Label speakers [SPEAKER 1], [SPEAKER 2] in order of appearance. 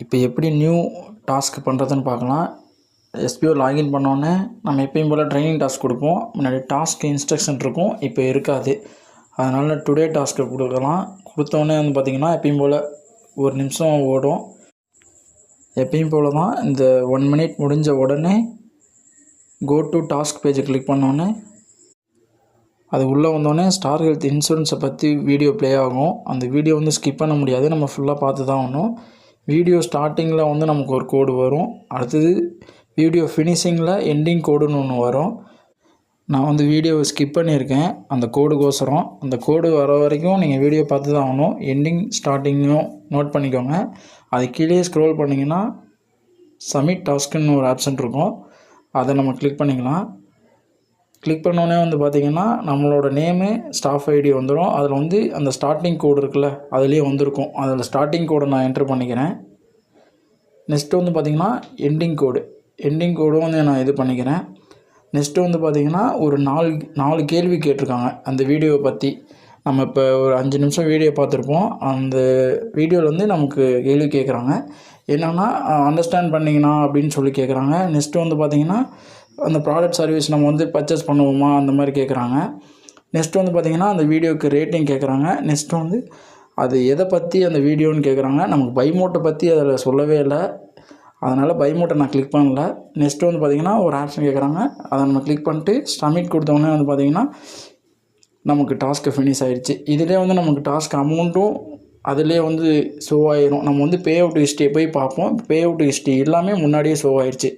[SPEAKER 1] இப்போ எப்படி new task பண்ணுறதுன்னு பார்க்கலாம். எஸ்பிஓ லாகின் பண்ணோன்னே நம்ம எப்பயும் போல் ட்ரைனிங் டாஸ்க் கொடுப்போம். முன்னாடி டாஸ்க் இன்ஸ்ட்ரக்ஷன் இருக்கும், இப்போ இருக்காது. அதனால் டுடே டாஸ்க்கு கொடுக்கலாம். கொடுத்தோன்னே வந்து பார்த்திங்கன்னா எப்பயும் போல் 1 நிமிஷம் ஓடும். எப்பயும் போல் தான் இந்த 1 மினிட் முடிஞ்ச உடனே கோ டு டாஸ்க் பேஜை கிளிக் பண்ணோன்னே அது உள்ளே வந்தோடனே ஸ்டார் ஹெல்த் இன்சூரன்ஸை பற்றி வீடியோ ப்ளே ஆகும். அந்த வீடியோ வந்து ஸ்கிப் பண்ண முடியாது, நம்ம ஃபுல்லாக பார்த்து தான் ஆகணும். வீடியோ ஸ்டார்டிங்கில் வந்து நமக்கு ஒரு கோடு வரும். அடுத்தது வீடியோ ஃபினிஷிங்கில் எண்டிங் கோடுன்னு ஒன்று வரும். நான் வந்து வீடியோவை ஸ்கிப் பண்ணியிருக்கேன் அந்த கோடுக்கோசரம். அந்த கோடு வர வரைக்கும் நீங்கள் வீடியோ பார்த்து தான் ஆகணும். எண்டிங் ஸ்டார்டிங்கும் நோட் பண்ணிக்கோங்க. அது கீழே ஸ்க்ரோல் பண்ணிங்கன்னா சப்மிட் டாஸ்க்குன்னு ஒரு ஆப்ஷன் இருக்கும், அதை நம்ம கிளிக் பண்ணிக்கலாம். கிளிக் பண்ணோன்னே வந்து பார்த்திங்கன்னா நம்மளோட நேமு ஸ்டாஃப் ஐடி வந்துடும். அதில் வந்து அந்த ஸ்டார்டிங் கோடு இருக்குல்ல, அதுலேயே வந்திருக்கும். அதில் ஸ்டார்டிங் கோடை நான் என்ட்ரு பண்ணிக்கிறேன். நெக்ஸ்ட்டு வந்து பார்த்திங்கன்னா எண்டிங் கோடும் வந்து நான் இது பண்ணிக்கிறேன். நெக்ஸ்ட்டு வந்து பார்த்திங்கன்னா ஒரு 4 கேள்வி கேட்டிருக்காங்க அந்த வீடியோவை பற்றி. நம்ம இப்போ ஒரு 5 நிமிஷம் வீடியோ பார்த்துருப்போம். அந்த வீடியோவில் வந்து நமக்கு கேள்வி கேட்குறாங்க. என்னென்னா அண்டர்ஸ்டாண்ட் பண்ணிங்கன்னா அப்படின்னு சொல்லி கேட்குறாங்க. நெக்ஸ்ட்டு வந்து பார்த்திங்கன்னா அந்த ப்ராடக்ட் சர்வீஸ் நம்ம வந்து பர்ச்சேஸ் பண்ணுவோமா அந்த மாதிரி கேட்குறாங்க. நெக்ஸ்ட்டு வந்து பார்த்திங்கன்னா அந்த வீடியோவுக்கு ரேட்டிங் கேட்குறாங்க. நெக்ஸ்ட்டு வந்து அது எதை பற்றி அந்த வீடியோன்னு கேட்குறாங்க. நமக்கு பைமோட்டை பற்றி அதில் சொல்லவே இல்லை, அதனால் பைமோட்டை நான் கிளிக் பண்ணல. நெக்ஸ்ட்டு வந்து பார்த்திங்கன்னா ஒரு ஆப்ஷன் கேட்குறாங்க, அதை நம்ம கிளிக் பண்ணிட்டு சப்மிட் கொடுத்தோன்னே வந்து பார்த்திங்கன்னா நமக்கு டாஸ்க்கு ஃபினிஷ் ஆகிடுச்சு. இதிலே வந்து நமக்கு டாஸ்க் அமௌண்ட்டும் அதிலே வந்து ஷோ ஆகிடும். நம்ம வந்து பே அவுட் ஹிஸ்ட்ரியை போய் பார்ப்போம். பே அவுட் ஹிஸ்ட்ரி எல்லாமே முன்னாடியே ஷோ ஆகிடுச்சு.